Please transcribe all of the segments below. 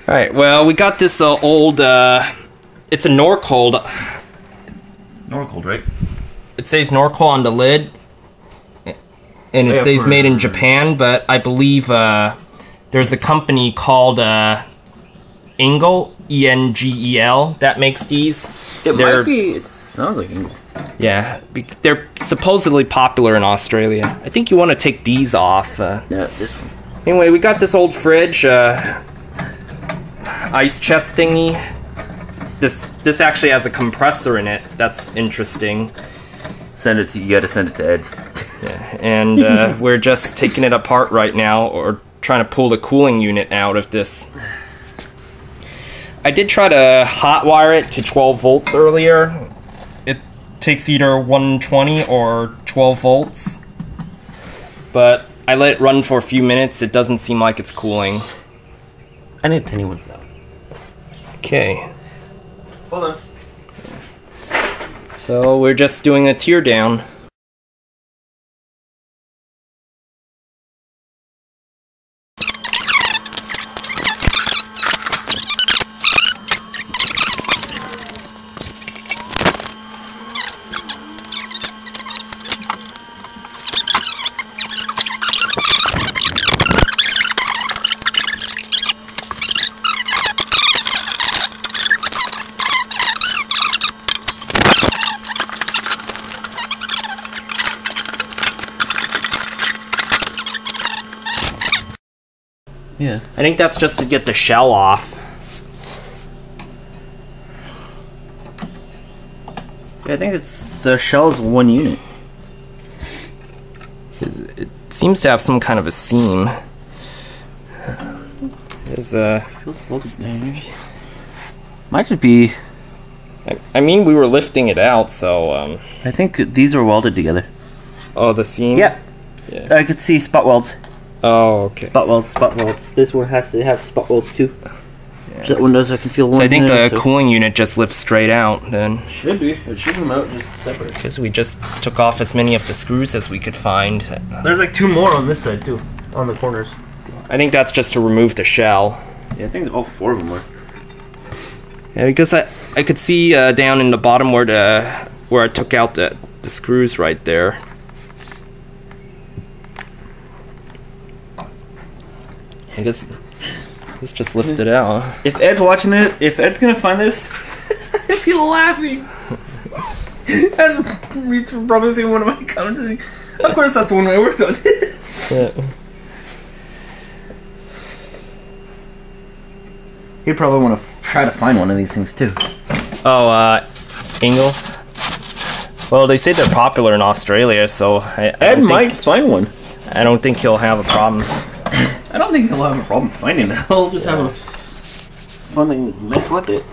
Alright, well, we got this old, it's a Norcold. Norcold, right? It says Norcold on the lid. And it says made in Japan, but I believe there's a company called Engel, E-N-G-E-L, that makes these. It sounds like Engel. Yeah, they're supposedly popular in Australia. I think you want to take these off. Yeah, this one. Anyway, we got this old fridge, ice chest thingy. This actually has a compressor in it. That's interesting. You gotta send it to Ed. Yeah, and we're just taking it apart right now, or trying to pull the cooling unit out of this. I did try to hotwire it to 12 volts earlier. It takes either 120 or 12 volts. But I let it run for a few minutes. It doesn't seem like it's cooling. I need tiny ones though. Okay. Hold on. So we're just doing a tear down. Yeah. I think that's just to get the shell off. Yeah, I think it's the shell's one unit. It seems to have some kind of a seam. There's feels folded there. Might just be. I mean, we were lifting it out, so I think these are welded together. Oh, the seam. Yeah. I could see spot welds. Oh, okay. Spot welds. This one has to have spot welds too. Yeah. That one does. I can feel one. So I think the cooling unit just lifts straight out then. Should be. It should come out just separate. Because we just took off as many of the screws as we could find. There's like 2 more on this side too, on the corners. I think that's just to remove the shell. Yeah, I think all 4 of them were. Yeah, because I could see down in the bottom where I took out the screws right there. I guess let's just lift it out. If Ed's watching it, if Ed's gonna find this, he'll be laughing. That's me probably seeing one of my comments. Of course, that's the one I worked on. Yeah. He'd probably want to try to find one of these things too. Oh, Engel. Well, they say they're popular in Australia, so Ed might find one. I don't think he'll have a problem. I don't think he'll have a problem finding it. He'll just have a fun thing to mess with it.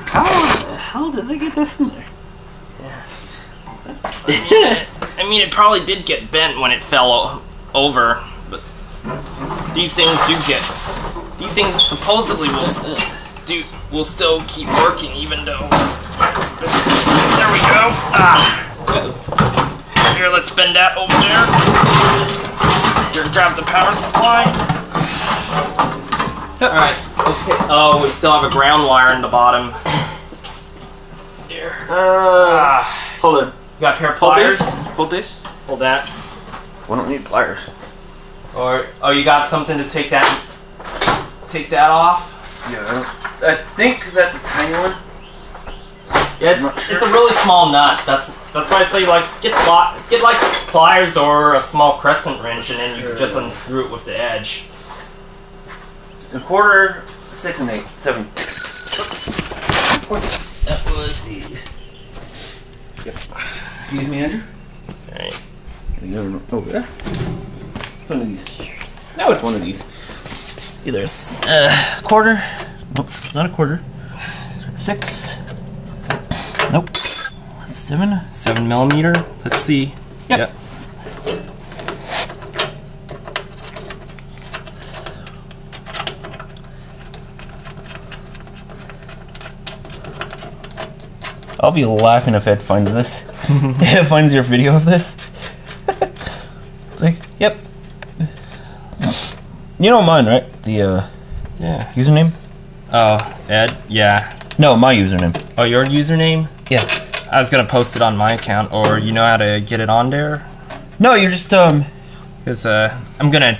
How the hell did they get this in there? Yeah. I mean, it probably did get bent when it fell over, but these things supposedly will still keep working even though. There we go. Here, let's bend that over there. Here, grab the power supply. Alright. Okay. Oh, we still have a ground wire in the bottom. Here. Hold on. You got a pair of pliers? Hold this. Hold that. We don't need pliers. Or, oh, you got something to take that off? Yeah. I think that's a tiny one. Yeah, it's a really small nut. That's why I say like get like pliers or a small crescent wrench, and then you can just unscrew it with the edge. 1/4, 6 1/8, 7. That was the. Yep. Excuse me, Andrew. Alright. Oh yeah. It's one of these. Now it's one of these. Either a 1/4. Nope, not a 1/4. 6. Nope. 7. 7mm. Let's see. Yep. I'll be laughing if Ed finds this. Ed finds your video of this. It's like, yep. You know mine, right? The Yeah. username? Oh, Ed? Yeah. No, my username. Oh, your username? Yeah. I was gonna post it on my account, or you know how to get it on there? No, you're just Because I'm gonna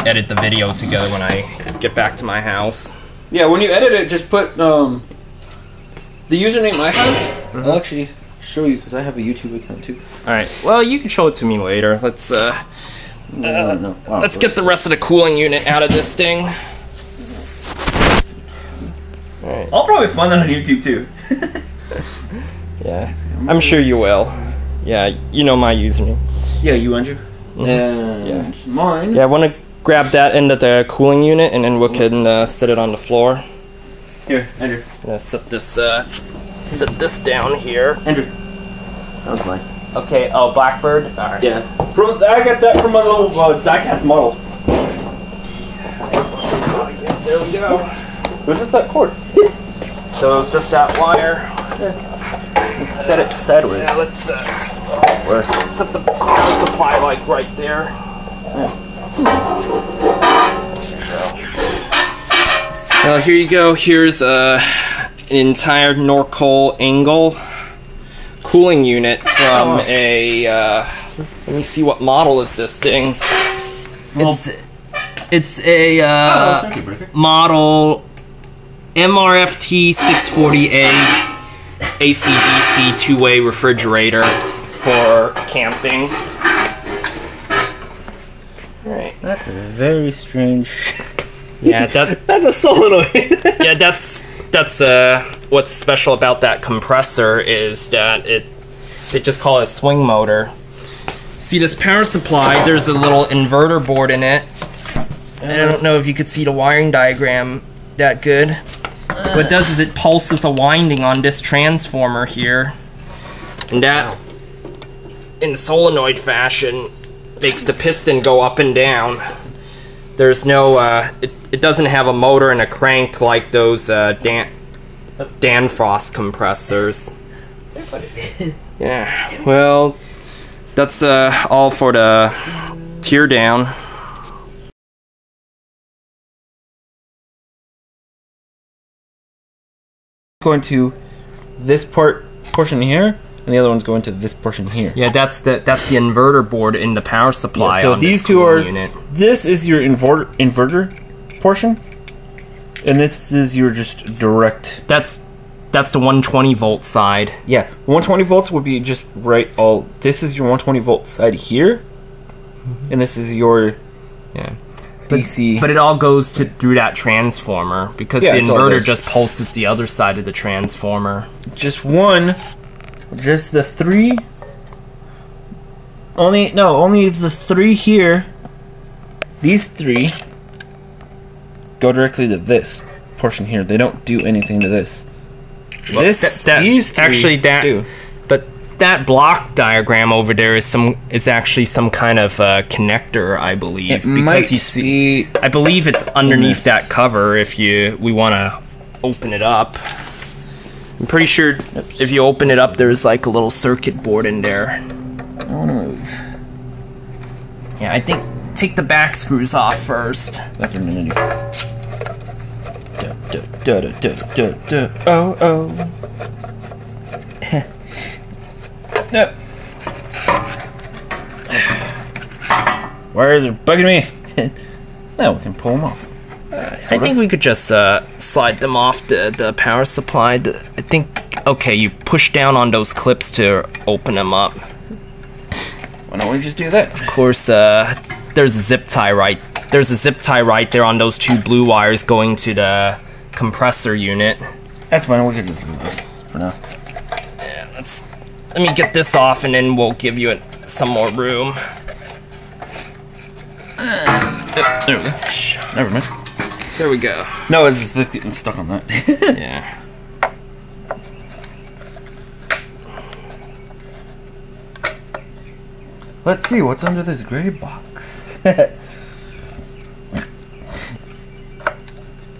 edit the video together when I get back to my house. Yeah, when you edit it, just put the username I have. I'll actually show you because I have a YouTube account too. All right. Well, you can show it to me later. Let's No. Wow, let's get the rest of the cooling unit out of this thing. All right. I'll probably find that on YouTube too. Yeah, I'm sure you will. Yeah, you know my username. Yeah, you, Andrew. And mine. Yeah, I want to grab that end of the cooling unit, and then we can set it on the floor. Here, Andrew. I'm gonna set this down here. Andrew. That was mine. Okay. Oh, Blackbird. All right. Yeah. I got that from my little diecast model. There we go. Where's just that cord? So it was just that wire. Set it sideways. Yeah, let's set the power supply like right there. Well, here you go. Here's an entire Norcold Engel cooling unit from a. Let me see, what model is this thing? It's a model MRFT 640A AC/DC two-way refrigerator for camping. Right. That's a very strange. Yeah, that's a solenoid. Yeah, that's what's special about that compressor is that they just call it a swing motor. See this power supply, there's a little inverter board in it. And I don't know if you could see the wiring diagram that good. What it does is it pulses a winding on this transformer here. And that, in solenoid fashion, makes the piston go up and down. There's no, it doesn't have a motor and a crank like those Danfoss compressors. Yeah, well, that's all for the teardown. Going to this portion here, and the other one's going to this portion here. Yeah, that's the inverter board in the power supply. Yeah, so on these this two are. unit. This is your inverter portion, and this is your just direct. That's the 120 volt side. Yeah, 120 volts would be just right. This is your 120 volt side here, and this is your DC. But it all goes through that transformer because the inverter just pulses the other side of the transformer. Just the three. Only the three here. These three go directly to this portion here. They don't do anything to this. Well, these three actually do. But that block diagram over there is actually some kind of connector, I believe. It might be. I believe it's underneath that cover. If we want to open it up, I'm pretty sure if you open it up, there's like a little circuit board in there. I want to move. Yeah, I think take the back screws off first. That's what I'm gonna do. Oh. Yep. Wires are bugging me. Now we can pull them off. I think we could just slide them off the power supply. I think, okay, you push down on those clips to open them up. Why don't we just do that? Of course, there's a zip tie right there on those two blue wires going to the compressor unit. That's fine. We can just do this for now. Yeah, let me get this off, and then we'll give you some more room. There we go. Never mind. There we go. No, it's just getting stuck on that. Yeah. Let's see what's under this gray box.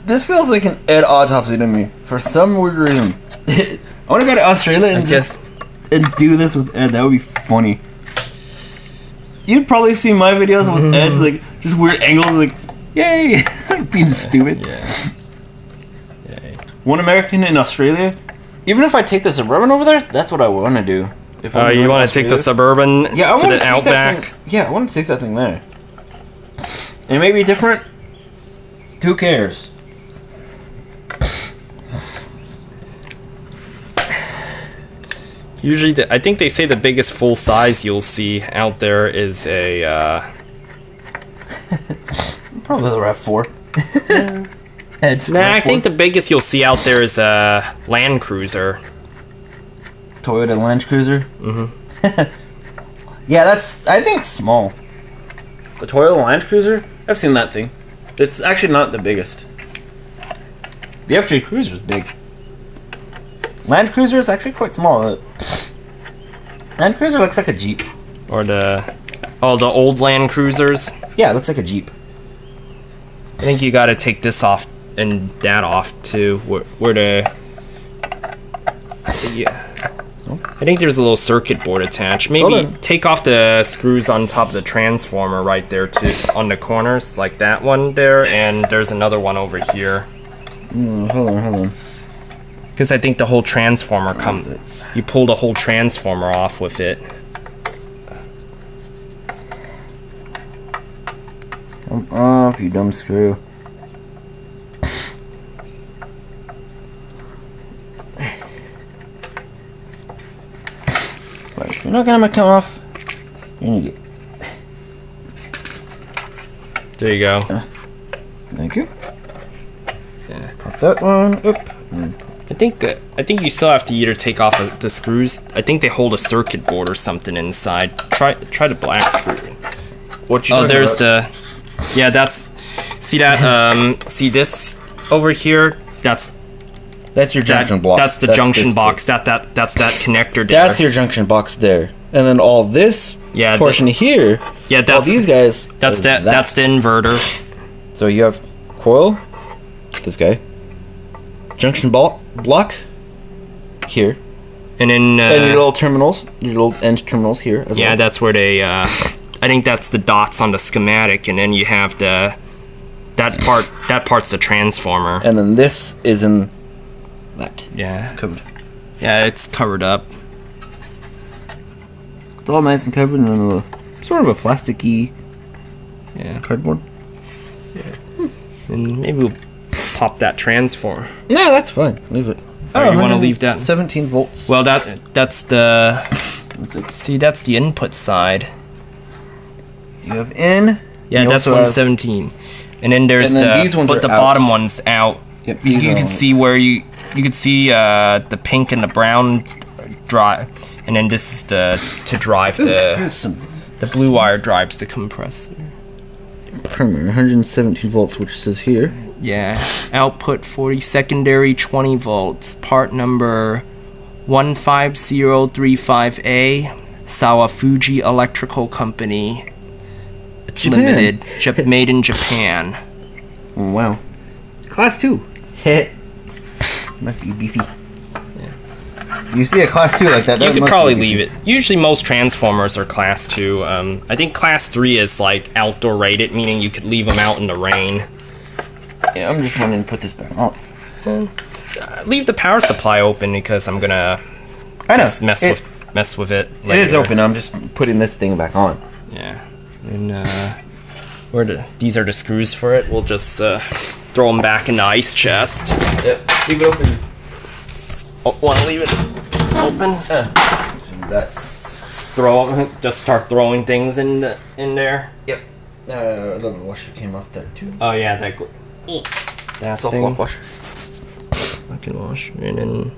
This feels like an Ed autopsy to me for some weird reason. I want to go to Australia and just do this with Ed. That would be funny. you'd probably see my videos with Ed's like just weird angles, like yay, being stupid. Yeah. Yay. One American in Australia. Even if I take the Suburban over there, that's what I want to do. If You want to take the Suburban to the Outback? Yeah, I want to take that thing there. It may be different. Who cares? Usually, I think they say the biggest full size you'll see out there is a. Probably the RAV4. I think the biggest you'll see out there is a Land Cruiser. Toyota Land Cruiser. Yeah, that's I think small. The Toyota Land Cruiser. I've seen that thing. It's actually not the biggest. The F3 Cruiser is big. Land Cruiser is actually quite small. Land Cruiser looks like a Jeep. Or the old Land Cruisers. Yeah, it looks like a Jeep. I think you gotta take this off and that off too. Where the yeah. I think there's a little circuit board attached. Maybe take off the screws on top of the transformer right there too, on the corners, like that one there, and there's another one over here. Hold on. Because I think the whole transformer you pull the whole transformer off with it. Come off, you dumb screw. Right, you're not gonna come off. You need it. There you go. Thank you. Yeah. Pop that one up. I think you still have to either take off the screws. I think they hold a circuit board or something inside. Try the black screw. What you? Oh, there's the. Yeah, that's. See that? See this over here? That's your junction block. That's the junction box. That's that connector there. That's your junction box there. And then all this portion here. Yeah, that's all these guys. That's that's the inverter. So you have coil. This guy. Junction block here. And then and your little terminals, your little end terminals here as well. Yeah, that's where they I think that's the dots on the schematic, and then you have that part's the transformer. And then this is in that. Yeah. Covered. Yeah, it's covered up. It's all nice and covered in a sort of a plasticky cardboard. Yeah. And maybe we'll pop that transformer. No, that's fine. Leave it. Oh, you want to leave that? 17 volts. Well, that's the. See, that's the input side. You have in. Yeah, that's 117. And then there's these ones but the out. bottom one's out. Yep, you can see where you can see the pink and the brown drive, and then this is to drive the blue wire drives the compressor. Primary 117 volts, which says here. Yeah, output 40, secondary 20 volts. Part number 15035A, Sawafuji Electrical Company. Japan. Limited, made in Japan. Oh, wow. Class 2. Hit. Must be beefy. Yeah. You see a class 2 like that, you could probably leave it. Usually most transformers are class 2. I think class 3 is like outdoor rated, meaning you could leave them out in the rain. Yeah, I'm just wanting to put this back on. Leave the power supply open because I'm gonna mess with it later. It is open. I'm just putting this thing back on. Yeah. And these are the screws for it. We'll just throw them back in the ice chest. Yep. Leave it open. Oh, want to leave it open? Just start throwing things in there. Yep. A little washer came off there too. Oh yeah, that self-lock washer. I can wash, and then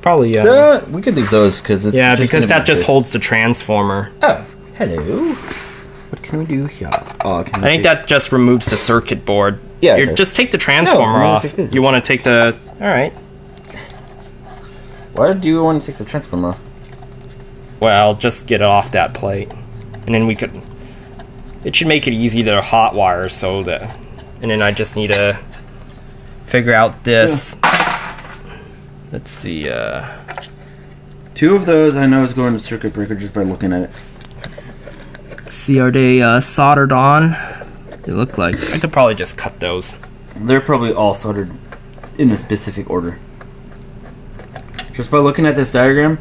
probably we could leave those because it's because that just holds the transformer. Oh, hello. What can we do here? Oh, I think that just removes the circuit board. Yeah. Just take the transformer off. You want to take the... Alright. Why do you want to take the transformer off? Well, just get it off that plate. And then we could... It should make it easy to hot wire so that... And then I just need to figure out this. Yeah. Let's see, 2 of those I know is going to circuit breaker just by looking at it. see, are they soldered on? They look like. I could probably just cut those. They're probably all soldered in a specific order. Just by looking at this diagram.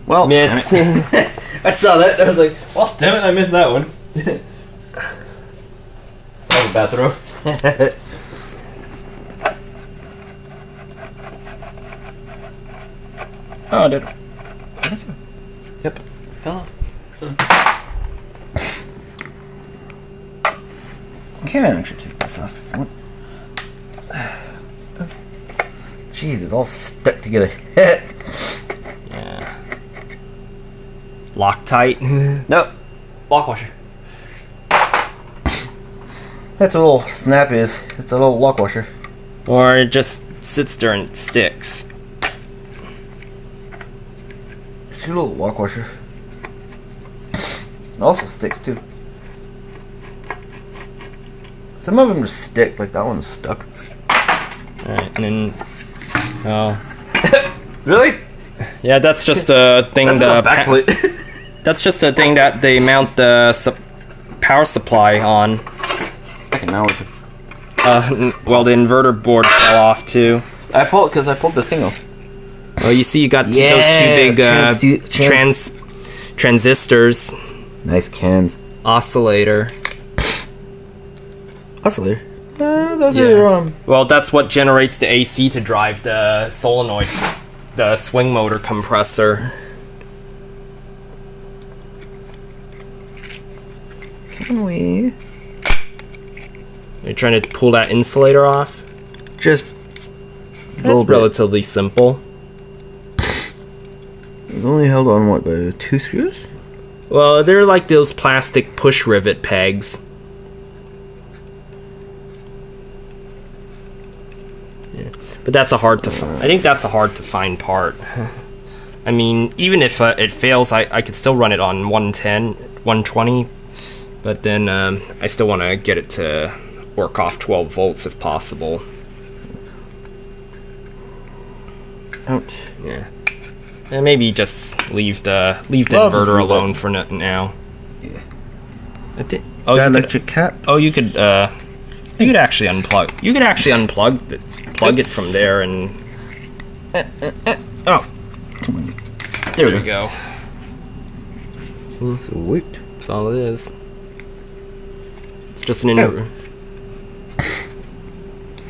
Well, missed. I saw that. I was like, well, damn it, I missed that one. That was a bad throw. Oh, I did. Yep. Fell off. Okay, I should take this off. What? Jeez, it's all stuck together. Yeah. Loctite. Nope. Lock washer. That's a little snap is. It's a little lock washer. Or it just sits there and sticks. It's a little lock washer. It also sticks too. Some of them just stick, like that one's stuck. Alright, and then. Oh. Really? Yeah, that's just a thing. That's the backplate. That's just a thing that they mount the power supply on. Okay, now we can. Well, the inverter board fell off too. I pulled because I pulled the thing off. Well, you see, you got those two big transistors. Nice cans. Oscillator. Oscillator. Those are Well, that's what generates the AC to drive the solenoid, the swing motor compressor. Can we? You're trying to pull that insulator off? Just That's relatively simple. It's only held on what, by 2 screws? Well, they're like those plastic push rivet pegs. Yeah, but that's a hard to find. I think that's a hard to find part. I mean, even if it fails, I could still run it on 110, 120, but then I still want to get it to work off 12 volts if possible. Ouch. Yeah. And maybe just leave the inverter alone for now. Yeah. Oh, the electric cap. Oh, you could actually unplug. You could actually plug it from there and. Oh, come on. There we go. Sweet. That's all it is. It's just an inverter.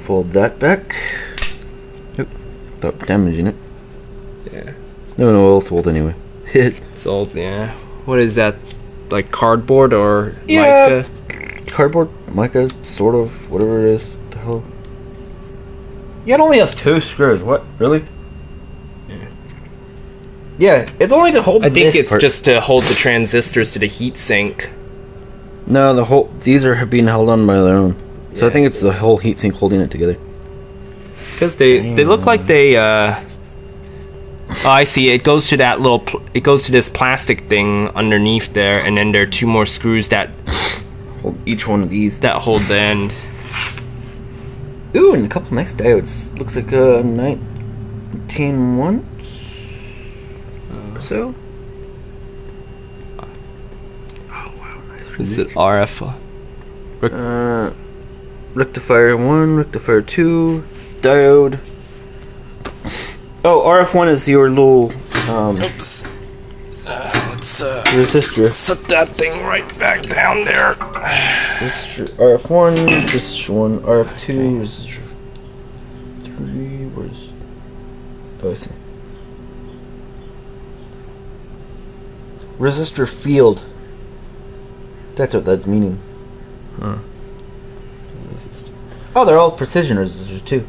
Fold that back. Nope. Without damaging it. Yeah. No, it's old anyway. It's old, yeah. What is that? Like cardboard or mica? Cardboard, mica, sort of, whatever it is. What the hell? Yeah, it only has 2 screws. What? Really? Yeah, it's only to hold. I think it's just to hold the transistors to the heat sink. No, these are being held on by their own. So I think it's the whole heat sink holding it together. Because they look like they Oh, I see. It goes to that little. It goes to this plastic thing underneath there, and then there are 2 more screws that hold each one of these. That hold the end. Ooh, and a couple nice diodes. Looks like a 19-1 or so. Oh wow, nice. Is it RF? Rectifier 1, rectifier 2, diode. Oh, RF1 is your little Oops. Let's resistor. set that thing right back down there. Resistor RF1, resistor 1, RF2, resistor 3. Where's? Oh, I see. Resistor field. That's what that's meaning. Huh. Oh, they're all precision resistors too.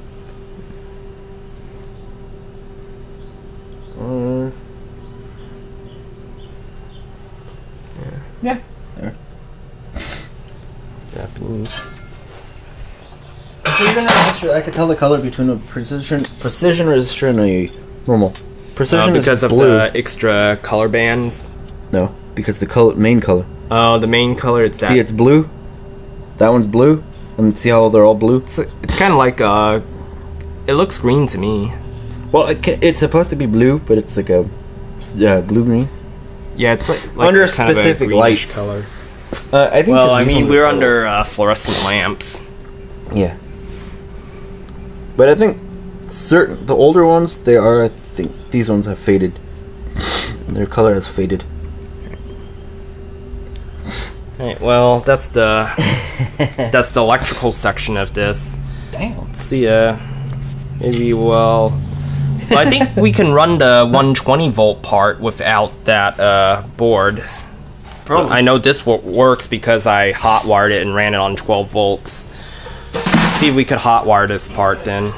Yeah. There. Japanese. I could tell the color between a precision resistor and a normal. Precision because is of the extra color bands. No, because the main color. Oh, the main color. It's that. See, it's blue. That one's blue, and see how they're all blue. It's kind of like it looks green to me. Well, it's supposed to be blue, but it's like a blue green. Yeah, it's like under kind of a specific greenish lights. color. I think. Well, I these mean, ones we're are under fluorescent lamps. Yeah. But I think the older ones, they are. I think these ones have faded. Their color has faded. Right, well, that's the that's the electrical section of this. Damn. Let's see, maybe I think we can run the 120 volt part without that board. Probably. I know this works because I hot wired it and ran it on 12 volts. Let's see if we could hot wire this part then.